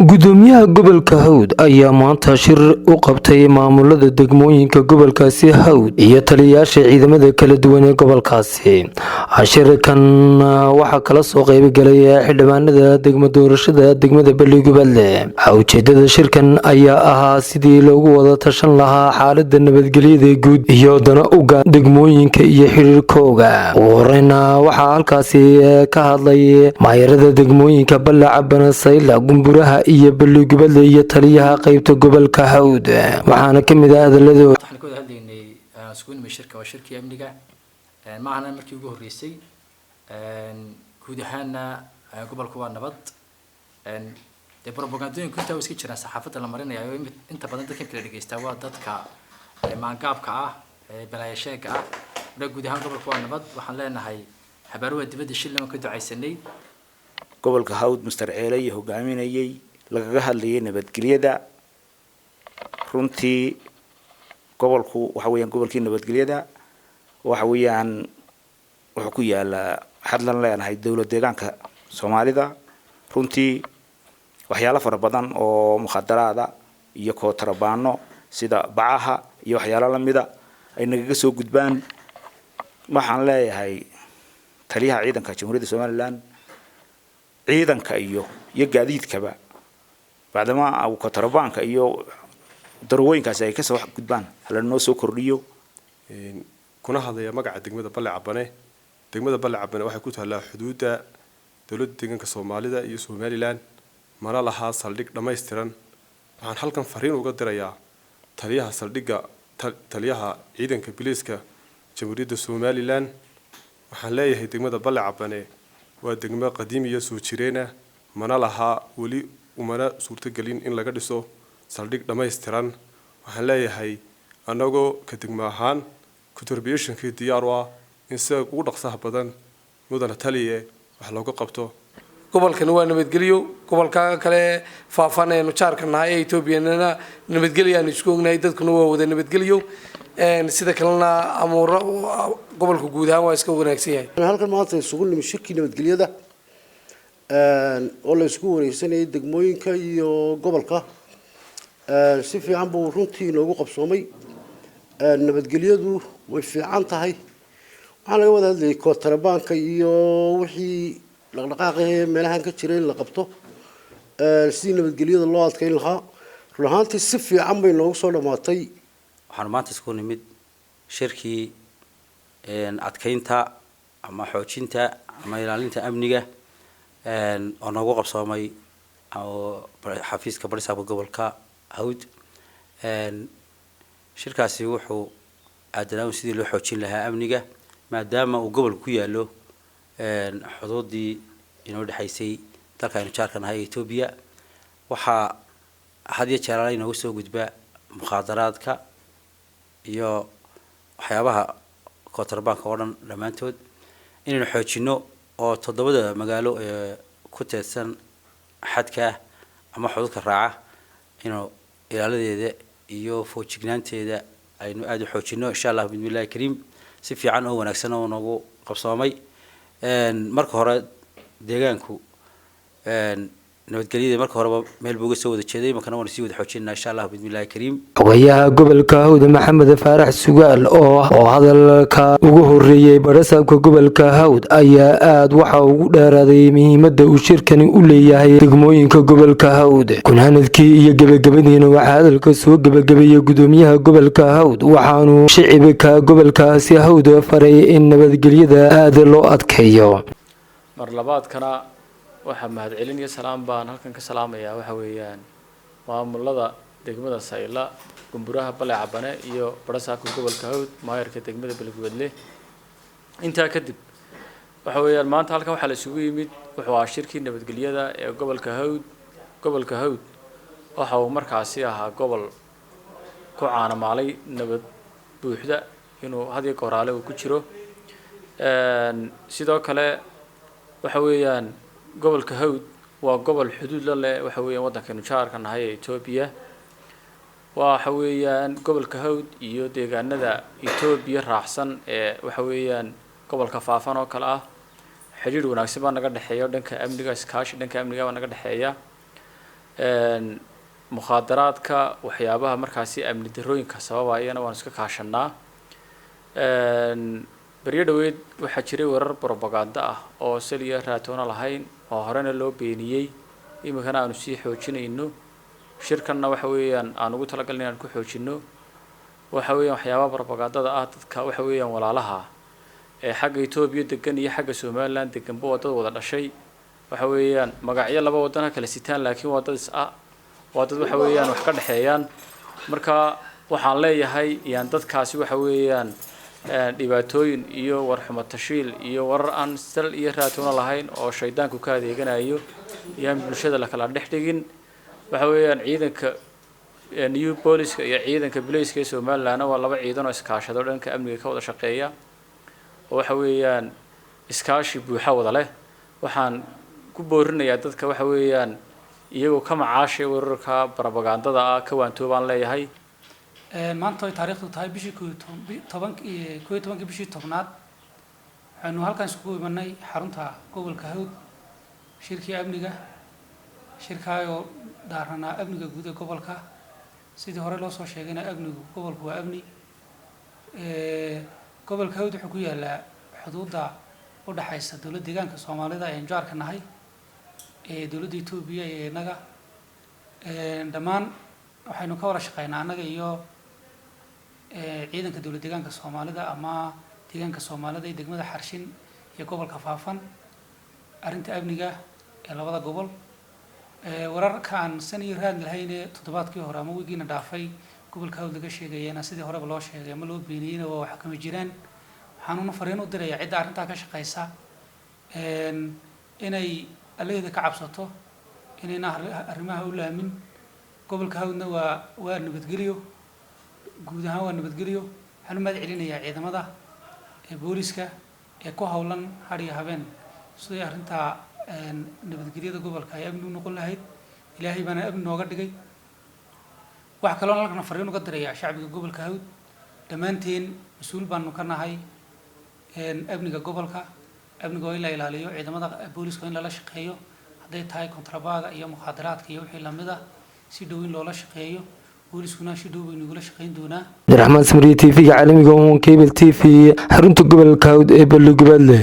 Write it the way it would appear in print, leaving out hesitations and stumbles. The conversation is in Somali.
gudoomiyaha gobolka Hawd ayaa maanta shir u qabtay maamulada degmooyinka gobolkaasi Hawd iyo taliyayaasha ciidamada kala duwan ee gobolkaasi. Shirkan waxa kala soo qayb galay xildhibaanada degmo doorashada degmada Balli-Gubadle. Ujeedada shirkan ayaa ahaa sidii loogu wada tashan lahaa xaaladda nabadgelyada guud iyo dana uga degmooyinka iyo xiriirkooda. Warayna waxa halkaasi ka hadlay maayarada degmooyinka Balli-Cabana, Sayla, Gumburaha iyo Balli-Gubadle iyo taliyaha qaybta gobolka Hawd. waxaana kamid ah hadalladooda waxaan ku hadlaynay iskuulma shirka waa shirkii amniga ma ahna markii ugu horeysay guud ahaanna gobolku waa nabad de propagandooyinku inta iska jiraan saxaafadda la marinayo inta badan dadka kala dhageysta waa dadka maangaabka ah balaayasheega ah guud ahaan gobolku waa nabad waxaan leenahay xabaaruhu dibadda shilna ka ducaysanay gobolka Hawd Mr. Ceelay hogaaminayay lagaga hadlayay nabadgelyada runtii gobolku waxa weeyaan gobolkii nabadgelyada waxa weeyaan wuxuu ku yaala hadlan leenahay dawlad deegaanka Soomaalida runtii waxyaalo fara badan oo mukhadaraada iyo kootrabaano sida bacaha iyo waxyaalo la mida ay naga soo gudbaan waxaan leeyahay taliyaha ciidanka Jamhuuriyadda Soomaaliland ciidanka iyo gaadiidkaba baadama uu kootrabaanka iyo darwooyinkaas ay ka soo gudbaan hal noo soo kordhiyo kuna hadlaya magaca degmada Balli-Cabane. degmada Balli-Cabane waxay ku taallaa xuduudda dawladda deegaanka Soomaalida iyo Somaliland mana laha saldhig dhameystiran. waxaan halkan fariin uga dirayaa taliyaha saldhigga taliyaha ciidanka biliiska Jamhuuriyadda Somaliland. waxaan leeyahay degmada Balli-Cabane waa degmo qadiimi iyo soo jireena mana laha wali umana suurtagelin in laga dhiso saldhig dhameystiran. waxaan leeyahay anagoo ka degmo ahaan contributionkii diyaar ah in si ugu dhaqsaha badan mudana taliye wax looga qabto gobolkan waa nabadgelyo gobolka kale faafanayno jaarkanahay Ethiopia-na nabadgelyo isku ognahay dadkuna waa wada nabadgelyo sida kalena amuura gobolka guud ahaan waa iska wanaagsan yahay halkan maanta isugu nimid shirkii nabadgelyada oo la isku wareysanayay degmooyinka iyo gobolka si fiican buu runtii noogu qabsoomay nabadgelyadu way fiican tahay waxaan laga wada hadlayay kootrabaanka iyo wixii dhaqdhaqaaqay meelahan ka jiray la qabto si nabadgelyada loo adkeyn lahaa ruuxaantii si fiican bay noogu soo dhamaatay. waxaan maanta isku nimid shirkii adkeynta ama xoojinta ama ilaalinta amniga oo noogu qabsoomay oo xafiiska barisaabka gobolka Hawd. shirkaasi wuxuu aadanaa sidii loo xoojin lahaa amniga maadaama uu gobolku ku yaalo xuduudii inoo dhaxaysay dalka aynu jaarkanahay Ethiopia. waxaa had iyo jeer ay noogu soo gudba mukhadaraadka iyo waxyaabaha kootrabaanka oo dhan dhamaantood inaynu xoojino oo toddobada magaalo ee ku teedsan xadka ama xuduudka raaca inuu ilaaladeeda iyo foojignaanteeda aynu aad u xoojino insha Allah bismillaah kariim si fiican oo wanaagsan oo nagu qabsoomay. marka hore deegaanku nabadgelyada marka horeba meel buu soo wada jeeday markana waan sii wada xoojinaa insha Allah bismillaah kariim. xogayaha gobolka Hawd Maxamed Faarax Sugaal oo hadalka ugu horeeyay barisaabka gobolka Hawd ayaa aad waxa ugu dheeraaday muhiimadda uu shirkani u leeyahay degmooyinka gobolka Hawd. kunaanadkii iyo gabagabadiina waxa hadalka soo gabagabeeyay gudoomiyaha gobolka Hawd waxaanu shicibka gobolkaasi Hawd faray in nabadgelyada aad loo adkeeyo. mar labaadkana waxa mahad celin iyo salaam baan halkan ka salaamayaa waxa weeyaan maamulada degmada Sayla, Gumburaha, Balli-Cabane iyo barisaabka gobolka Hawd maayarka degmada Balli-Gubadle. intaa kadib waxa weeyaan maanta halkan waxa la isugu yimid wuxuu ahaa shirkii nabadgelyada ee gobolka Hawd. gobolka Hawd waxa uu markaasi ahaa gobol ku caanamaalay nabad buuxda inuu had iyo goor uu ku jiro. sidoo kale waxa weeyaan gobolka Hawd waa gobol xuduud la leh waxa weeyaan waddankeenu jaarkanahay Ethiopia. waxa weeyaan gobolka Hawd iyo deegaanada Ethiopia raacsan ee waxa weeyaan gobolka faafan oo kale ah xiriir wanaagsan baa naga dhaxeeyo dhanka amniga iskaashi dhanka amniga baa naga dhaxeeya mukhaadaraadka waxyaabaha markaasi amni darooyinka sababayana waan iska kaashanaa baryo dhaweyd waxaa jiray warar propaganda ah oo saliya raatoona lahayn oo horena loo beeniyey iminkana aanu sii xoojinayno shirkanna waxa weeyaan aan ugu talagalnay inaan ku xoojino waxa weeyaan waxyaabaha propagandada ah dadka waxa weeyaan walaalaha ee xagga Itoobiya degan iyo xagga Somaliland degan boo dad wada dhashay waxa weeyaan magacyo laba wadan kala sitaan laakiin waa dad waxa weeyaan wax ka dhaxeeyaan marka waxaan leeyahay yaan dadkaasi waxa weeyaan dhibaatooyin iyo war xumo tashiil iyo warar aan sal iyo raatoona lahayn oo shaydaanku ka adeeganayo iyo bulshada la kala dhexdhigin waxa weeyaan ciidanka new police iyo ciidanka police ee Somaliland waa laba ciidan oo iskaashado dhanka amniga ka wada shaqeeya oo waxa weeyaan iskaashi buuxa wada leh waxaan ku boorinayaa dadka waxa weeyaan iyagoo ka macaashay wararka propagandada ka waantoobaan leeyahay maanta ay taariikhdu tahay bishii 11 bishii 10aad waxaanu halkan isku imanay xarunta gobolka Hawd shirkii amniga shirkaayo daarana amniga guud ee gobolka sidii hore loo soo sheegayna amnigu gobolku waa amni gobolka Hawd wuxuu ku yaalaa xuduudda u dhaxaysa dawladda deegaanka Soomaalida ee jaarka nahay dawladda Itoobiya ee naga dhamaan waxaynu ka wada shaqeynaa anaga iyo ciidanka dawladda deegaanka Soomaalida ama deegaanka Soomaalida ee degmada Xarshin iyo gobolka Faafan arinta amniga ee labada gobol wararkan saniir raad lahayn toddobaadkii hore ama wiigina dhaafay gobolka Hawd laga sheegayna sidii horeba loo sheegay ama loo beeniyayna waa wax kama jiraan waxaanu fariin u dirayaa cid arinta ka shaqeysa inay aleeda ka cabsato inayna arrimaha u laamin gobolka Hawdna waa nabadgeliyo guud ahaan waa nabadgeliyo waxaan u mahad celinayaa ciidamada booliska ee ku hawlan hariya habeen sidii arinta nabadgelyada gobolka ay amni u noqon lahayd ilaahay baana amni nooga dhigay wax kale oo halkan fariin uga dirayaa shacbiga gobolka Hawd dhamaanteen mas'uul baanu ka nahay amniga gobolka amniga oo la ilaaliyo ciidamada booliska in la shaqeeyo haday tahay kontrabaaga iyo mukhaadaraadka iyo wixii lamida si dhow in loola shaqeeyo booliskuna si dhow inuu la shaqeyn doonaa Abdiraxmaan Samriye TV caalamiga oo Cable TV xarunta gobolka Hawd ee Balli Gubadle